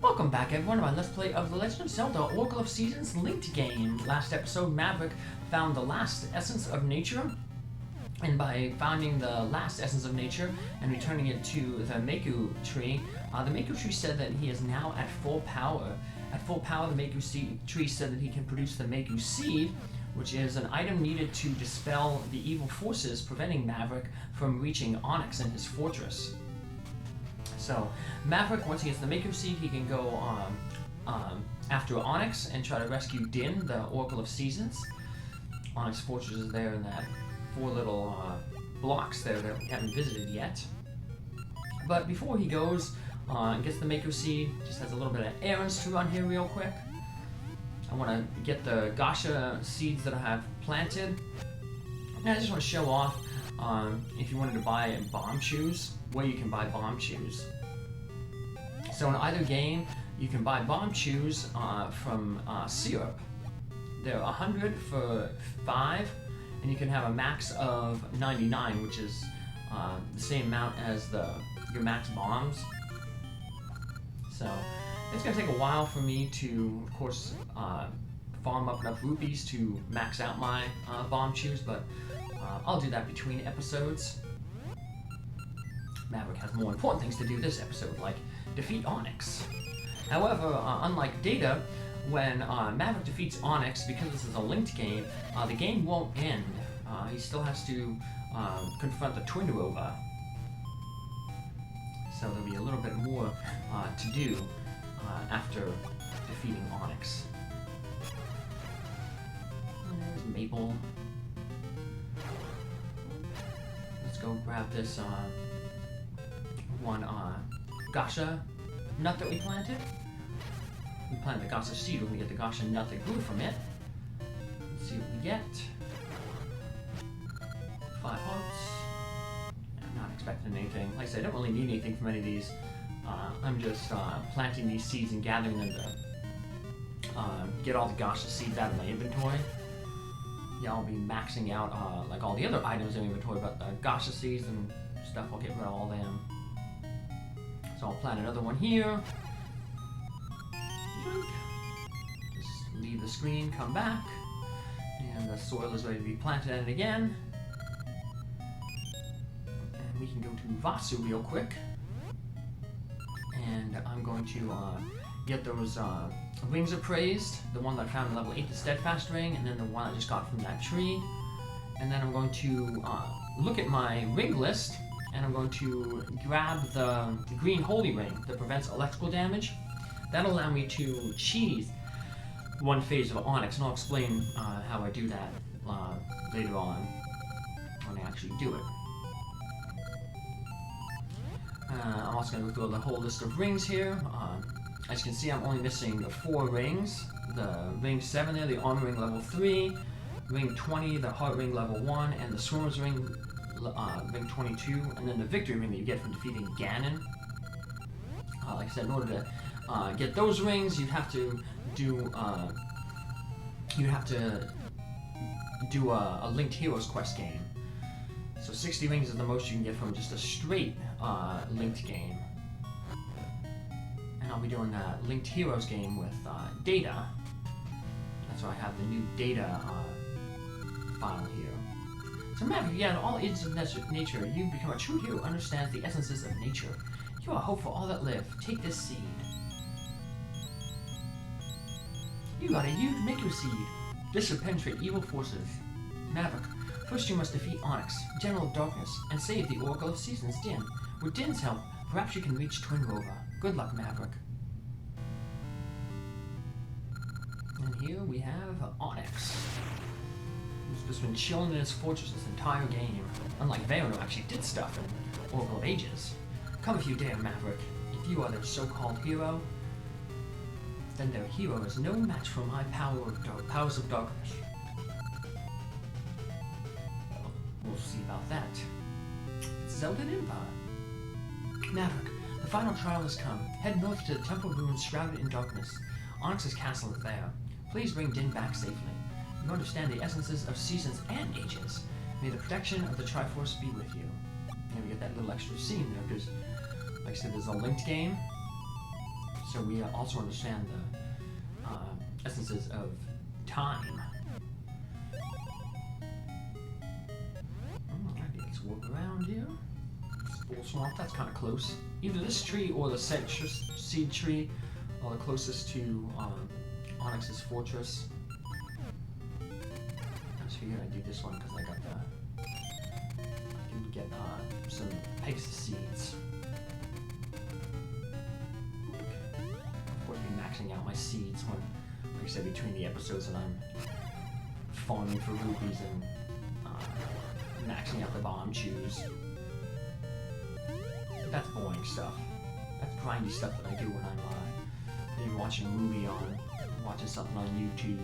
Welcome back everyone to my Let's Play of The Legend of Zelda Oracle of Seasons linked game. Last episode, Maverick found the last essence of nature, and by finding the last essence of nature and returning it to the Maku Tree, the Maku Tree said that he is now at full power. At full power, the Maku Tree said that he can produce the Maku Seed, which is an item needed to dispel the evil forces preventing Maverick from reaching Onox in his fortress. So, Maverick, once he gets the Maku Seed, he can go after Onox and try to rescue Din, the Oracle of Seasons. Onox Fortress is there in that 4 little blocks there that we haven't visited yet. But before he goes and gets the Maku Seed, just has a little bit of errands to run here real quick. I want to get the Gasha seeds that I have planted. And I just want to show off if you wanted to buy bomb shoes, where you can buy bomb shoes. So in either game, you can buy bomb shoes from Syrup. They're 100 for 5, and you can have a max of 99, which is the same amount as your max bombs. So it's going to take a while for me to, of course, farm up enough rupees to max out my bomb shoes, but I'll do that between episodes. Maverick has more important things to do this episode, like defeat Onox. However, unlike Data, when Maverick defeats Onox, because this is a linked game, the game won't end. He still has to confront the Twin Rover. So there'll be a little bit more to do after defeating Onox. There's Maple. Let's go grab this one Gasha nut that we planted. We planted the Gasha seed when we get the Gasha nut that grew from it. Let's see what we get. 5 hearts. I'm not expecting anything. Like I said, I don't really need anything from any of these. I'm just planting these seeds and gathering them to get all the Gasha seeds out of my inventory. Yeah, I'll be maxing out like all the other items in inventory, but the Gasha seeds and stuff, I'll get rid of all them. So I'll plant another one here. Just leave the screen, come back, and the soil is ready to be planted in it again. And we can go to Vasu real quick. And I'm going to get those Rings of Praise, the one that I found in level 8, the Steadfast Ring, and then the one I just got from that tree. And then I'm going to look at my ring list, and I'm going to grab the green holy ring that prevents electrical damage. That'll allow me to cheese one phase of Onox, and I'll explain how I do that later on when I actually do it. I'm also going to go through the whole list of rings here. As you can see, I'm only missing 4 rings. The ring 7 there, the armor ring level 3, ring 20, the heart ring level 1, and the swimmer's ring, ring 22, and then the victory ring that you get from defeating Ganon. Like I said, in order to get those rings, you'd have to do a Linked Heroes quest game. So 60 rings is the most you can get from just a straight linked game. And I'll be doing a Linked Heroes game with Data. That's why I have the new Data file here. So Maverick, yeah, in all ages of nature, you become a true hero who understands the essences of nature. You are hope for all that live. Take this seed. You got a huge Maku Seed. This should penetrate evil forces. Maverick, first you must defeat Onox, General of Darkness, and save the Oracle of Seasons, Din. With Din's help, perhaps you can reach Twin Rover. Good luck, Maverick. And here we have Onox. He's just been chilling in his fortress this entire game. Unlike Veron, who actually did stuff in Oracle of Ages. Come if you dare, Maverick. If you are their so-called hero, then their hero is no match for my powers of darkness. We'll see about that. It's Zelda and Empire. Maverick, the final trial has come. Head north to the temple ruins shrouded in darkness. Onyx's castle is there. Please bring Din back safely. You understand the essences of seasons and ages. May the protection of the Triforce be with you. And we get that little extra scene there, because, like I said, there's a linked game. So we also understand the essences of time. Let's walk around here. Spore Swamp, that's kind of close. Either this tree or the seed tree are the closest to Onox's fortress. I just figured I'd do this one because I got I can get some Pegasus seeds. Of course, be maxing out my seeds when, like I said, between the episodes, and I'm farming for rupees and maxing out the bomb chews. But that's boring stuff. That's grindy stuff that I do when I'm maybe watching a movie on, watching something on YouTube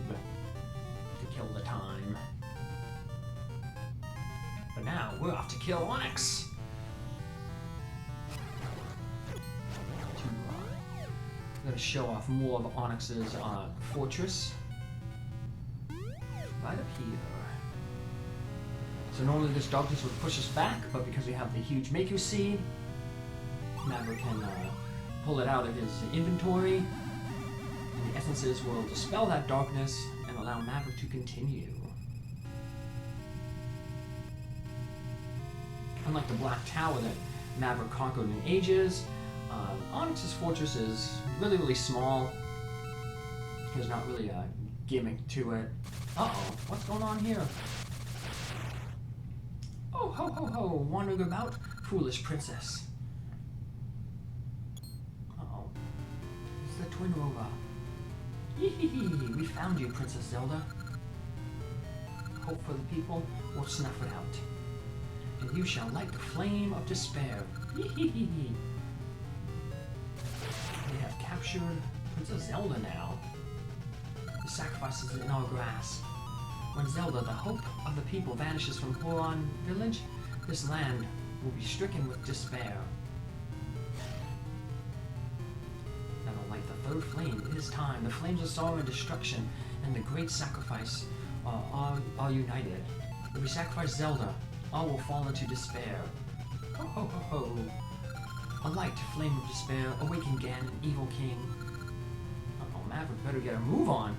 to kill the time. But now we're off to kill Onox. I'm gonna show off more of Onox's fortress. Right up here. So normally this darkness would push us back, but because we have the huge Maku seed, Maverick can pull it out of his inventory, and the essences will dispel that darkness and allow Maverick to continue. Unlike the Black Tower that Maverick conquered in ages, Onox's fortress is really, really small. There's not really a gimmick to it. Uh-oh, what's going on here? Oh, ho, ho, ho, wandering about, foolish princess. Uh-oh. It's the Twin Rover. Yee-hee-hee, we found you, Princess Zelda. Hope for the people will snuff it out. And you shall light the flame of despair. Yee-hee-hee. We have captured Princess Zelda now. The sacrifice is in our grasp. When Zelda, the hope of the people, vanishes from Huron village, this land will be stricken with despair. Now to light the third flame, it is time. The flames of sorrow and destruction and the great sacrifice are united. If we sacrifice Zelda, all will fall into despair. Ho ho ho ho. A light flame of despair, awaken again, an evil king. Uh-oh, Maverick better get a move on.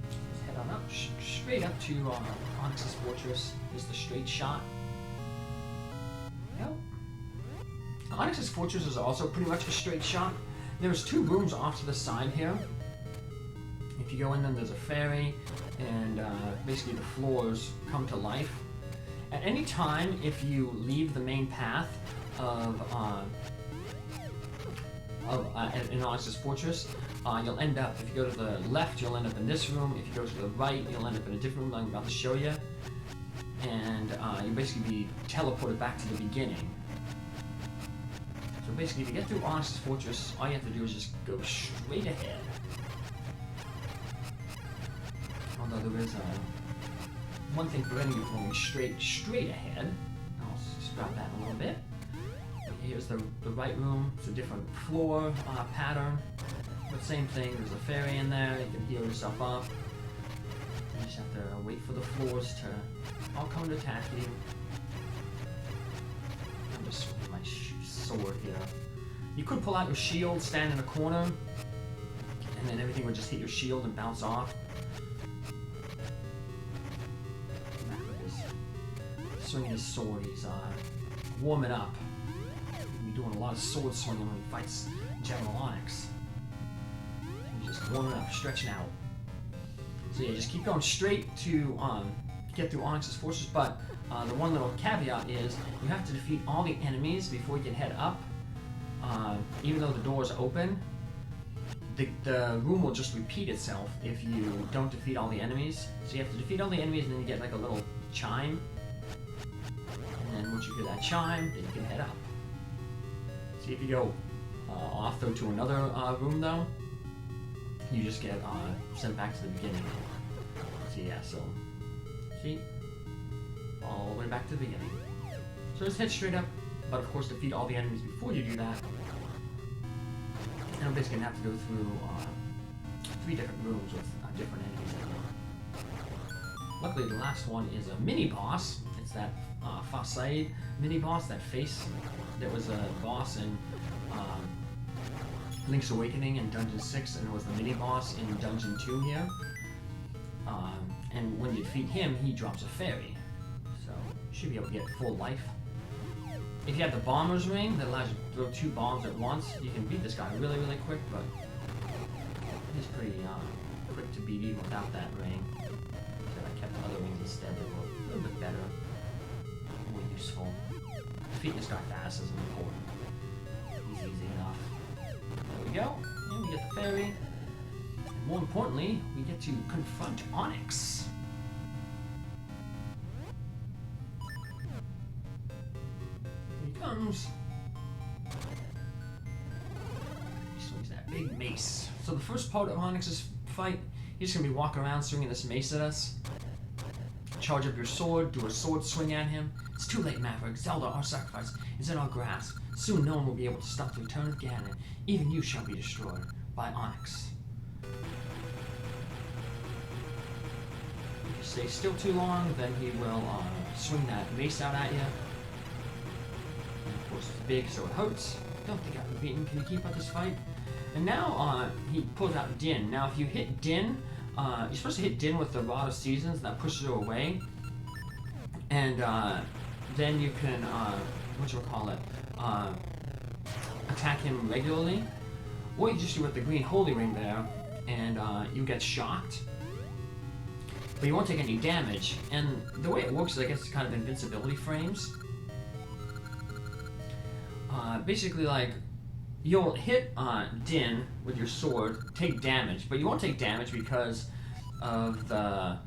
Let's head on up, straight up to Onox's fortress. Is the straight shot. Yep. Onox's fortress is also pretty much a straight shot. There's two rooms off to the side here. If you go in them, there's a fairy, and basically the floors come to life. At any time, if you leave the main path of in Onox's fortress, you'll end up, if you go to the left, you'll end up in this room. If you go to the right, you'll end up in a different room I'm about to show you. And you'll basically be teleported back to the beginning. So basically, to get through Onox's fortress, all you have to do is just go straight ahead. Although there is one thing preventing you from going straight ahead. I'll just grab that a little bit. Here's the right room. It's a different floor pattern. But same thing, there's a fairy in there. You can heal yourself up. You just have to wait for the floors to all come to attack you. I'm just swinging my sword here. You could pull out your shield, stand in a corner, and then everything would just hit your shield and bounce off. Swinging his sword, he's warming up. He's doing a lot of sword swinging when he fights General Onox. He's just warming up, stretching out. So yeah, just keep going straight to get through Onox's forces, but the one little caveat is you have to defeat all the enemies before you can head up. Even though the doors open, the room will just repeat itself if you don't defeat all the enemies. So you have to defeat all the enemies and then you get like a little chime. And then once you hear that chime, then you can head up. See, if you go off though to another room though, you just get sent back to the beginning. So yeah, so see, all the way back to the beginning. So just head straight up, but of course defeat all the enemies before you do that. And I'm basically gonna have to go through 3 different rooms with different enemies in them. Luckily, the last one is a mini boss. It's that Fasaid mini boss, that face There was a boss in Link's Awakening in Dungeon 6, and there was the mini-boss in Dungeon 2 here. And when you defeat him, he drops a fairy. So, you should be able to get full life. If you have the Bomber's Ring that allows you to throw 2 bombs at once, you can beat this guy really, really quick, but he's pretty quick to beat even without that ring. So I kept the other rings instead that were a little bit better, more useful. Defeating this guy fast isn't important. He's easy enough. There we go, and we get the fairy. And more importantly, we get to confront Onox. Comes. He swings that big mace. So the first part of Onyx's fight, he's just gonna be walking around swinging this mace at us. Charge up your sword, do a sword swing at him. It's too late, Maverick. Zelda, our sacrifice, is in our grasp. Soon no one will be able to stop the return of Ganon. Even you shall be destroyed by Onox. If you stay still too long, then he will swing that mace out at you. Of course, it's big, so it hurts. Don't think I've been beaten. Can you keep up this fight? And now he pulls out Din. Now, if you hit Din, you're supposed to hit Din with the Rod of Seasons. That pushes her away, and then you can attack him regularly, or you just do it with the green holy ring there, and you get shocked, but you won't take any damage. And the way it works is, I guess, it's kind of invincibility frames. Basically, like, you'll hit Din with your sword, take damage, but you won't take damage because of the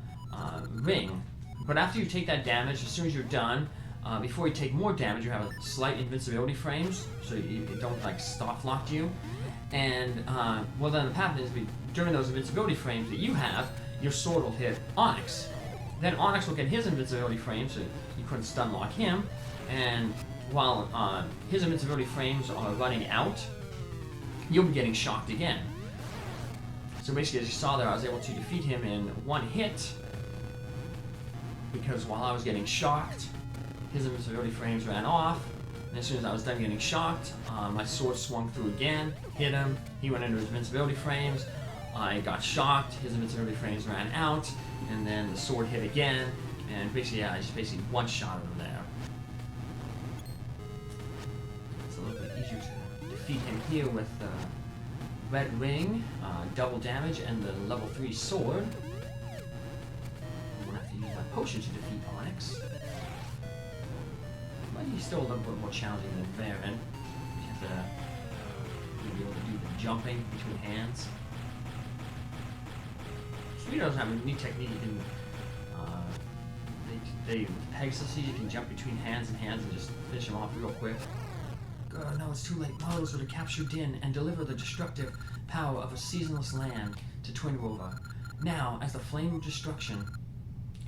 ring. But after you take that damage, as soon as you're done, before you take more damage, you have a slight invincibility frames, so you don't, like, soft lock you. And what then happens is, during those invincibility frames that you have, your sword will hit Onox. Then Onox will get his invincibility frames, so you couldn't stun lock him, and while his invincibility frames are running out, you'll be getting shocked again. So basically, as you saw there, I was able to defeat him in one hit, because while I was getting shocked, his invincibility frames ran off, and as soon as I was done getting shocked, my sword swung through again, hit him, he went into his invincibility frames, I got shocked, his invincibility frames ran out, and then the sword hit again, and basically, yeah, I just basically one-shotted him there. Defeat him here with the red ring, double damage, and the level 3 sword. I'm gonna have to use my potion to defeat Onox. But he's still a little bit more challenging than Baron. You have to be able to do the jumping between hands. Sweeter doesn't have a neat technique. You can, with Pegasus, you can jump between hands and just finish him off real quick. Oh no, it's too late. Models are to capture Din and deliver the destructive power of a seasonless land to Twin Rover. Now, as the flame of destruction,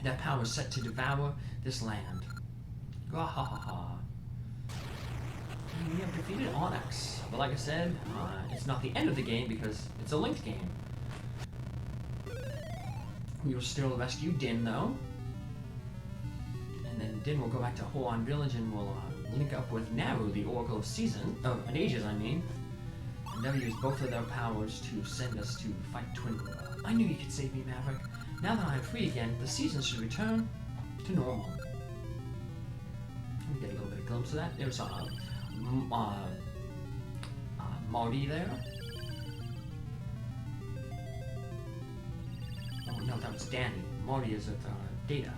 that power is set to devour this land. Ha ha ha ha. We have defeated Onox. But like I said, it's not the end of the game because it's a linked game. We will still rescue Din though. And then Din will go back to Holodrum Village and will link up with Naru, the Oracle of Ages, I mean. And they'll use both of their powers to send us to fight Twin Rover. I knew you could save me, Maverick. Now that I'm free again, the seasons should return to normal. We get a little bit of glimpse of that. There's Marty there. Oh no, that was Danny. Marty is at Data.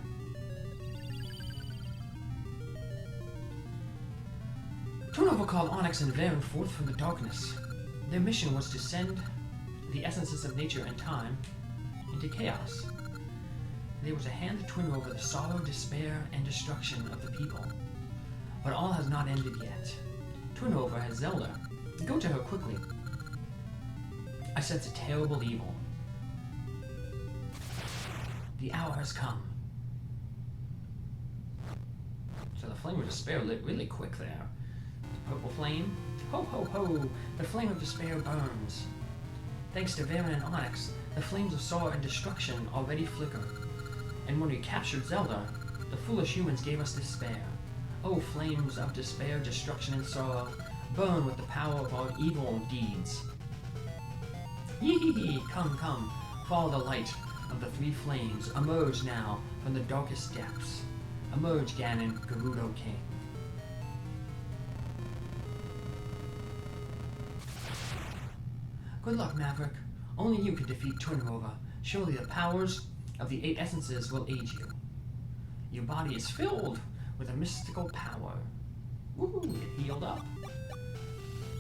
Twin Rover called Onox and Varen forth from the darkness. Their mission was to send the essences of nature and time into chaos. They were to hand to Twin Rover the sorrow, despair, and destruction of the people. But all has not ended yet. Twin Rover has Zelda. Go to her quickly. I sense a terrible evil. The hour has come. So the flame of despair lit really quick there. Purple flame. Ho ho ho! The flame of despair burns. Thanks to Varen and Onox, the flames of sorrow and destruction already flicker. And when we captured Zelda, the foolish humans gave us despair. Oh, flames of despair, destruction, and sorrow, burn with the power of our evil deeds. Yee-hee-hee, come, come, follow the light of the three flames. Emerge now from the darkest depths. Emerge, Ganon, Gerudo King. Good luck, Maverick. Only you can defeat Twin Rover. Surely the powers of the 8 essences will aid you. Your body is filled with a mystical power. Woohoo, we get healed up.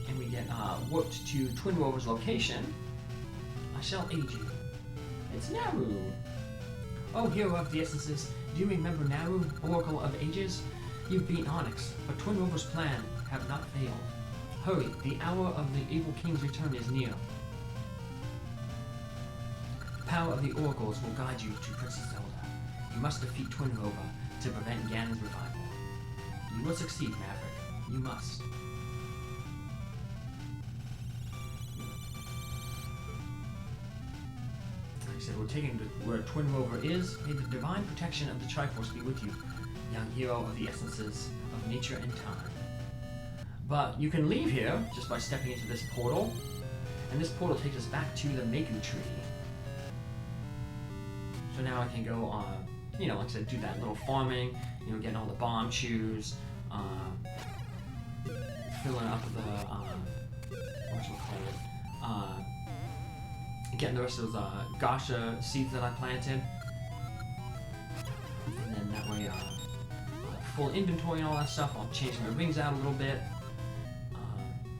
And we get warped to Twin Rover's location. I shall aid you. It's Naru. Oh, hero of the essences, do you remember Naru, Oracle of Ages? You've beaten Onox, but Twin Rover's plan have not failed. Hurry, the hour of the evil king's return is near. The power of the oracles will guide you to Princess Zelda. You must defeat Twin Rover to prevent Ganon's revival. You will succeed, Maverick. You must. Like I said, we're taking to where Twin Rover is. May the divine protection of the Triforce be with you, young hero of the essences of nature and time. But you can leave here just by stepping into this portal, and this portal takes us back to the Maku Tree. So now I can go on, you know, like I said, do that little farming, you know, getting all the bomb chews, filling up the, getting the rest of those Gasha seeds that I planted. And then that way, full inventory and all that stuff. I'll change my rings out a little bit.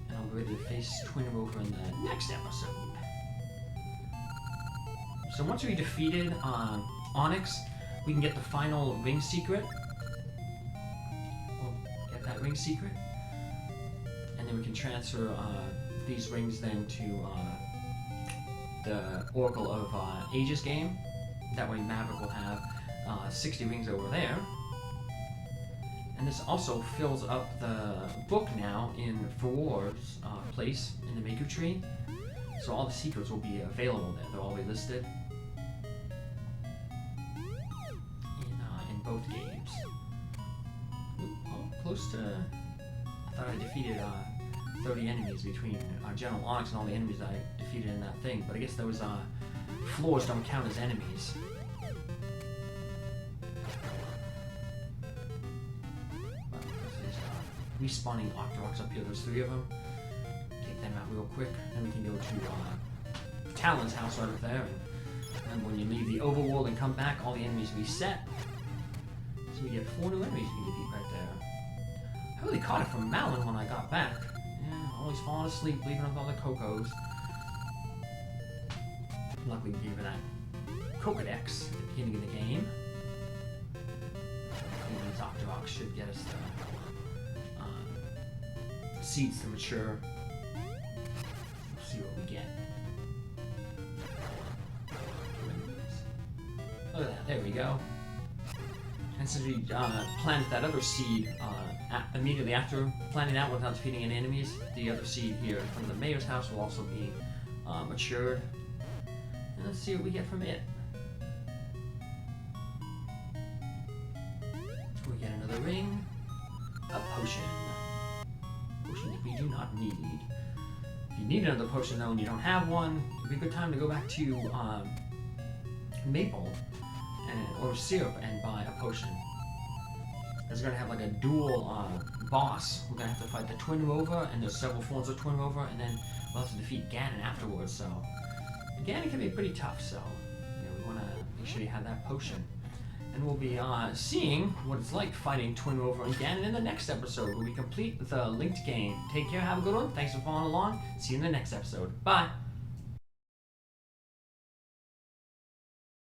And I'll be ready to face Twin Rover in the next episode. So once we defeated Onox, we can get the final ring secret. We'll get that ring secret. And then we can transfer these rings then to the Oracle of Ages game. That way Maverick will have 60 rings over there. And this also fills up the book now in Farore's place in the Maku Tree. So all the secrets will be available there. They'll all be listed in both games. Oh, close to... I thought I defeated 30 enemies between General Onox and all the enemies I defeated in that thing. But I guess those floors don't count as enemies. Respawning Octoroks up here, there's 3 of them. Take them out real quick, then we can go to Talon's house right up there. And when you leave the overworld and come back, all the enemies reset. So we get 4 new enemies we can defeat right there. I really caught it from Malin when I got back. Yeah, always falling asleep, leaving up all the Cocos. Luckily we gave her that Cocodex at the beginning of the game. And these Octoroks should get us the seeds to mature. We'll see what we get. Look at that, there we go. And since we planted that other seed immediately after planting that without defeating any enemies, the other seed here from the mayor's house will also be matured. And let's see what we get from it. We get another ring, a potion. That we do not need. If you need another potion though and you don't have one, it'd be a good time to go back to Maple or Syrup and buy a potion. There's gonna have like a dual boss. We're gonna have to fight the Twin Rover, and there's several forms of Twin Rover, and then we'll have to defeat Ganon afterwards. So Ganon can be pretty tough. So you know, we want to make sure you have that potion. And we'll be seeing what it's like fighting Twin Rover and Ganon in the next episode, where we complete the linked game. Take care, have a good one. Thanks for following along. See you in the next episode. Bye!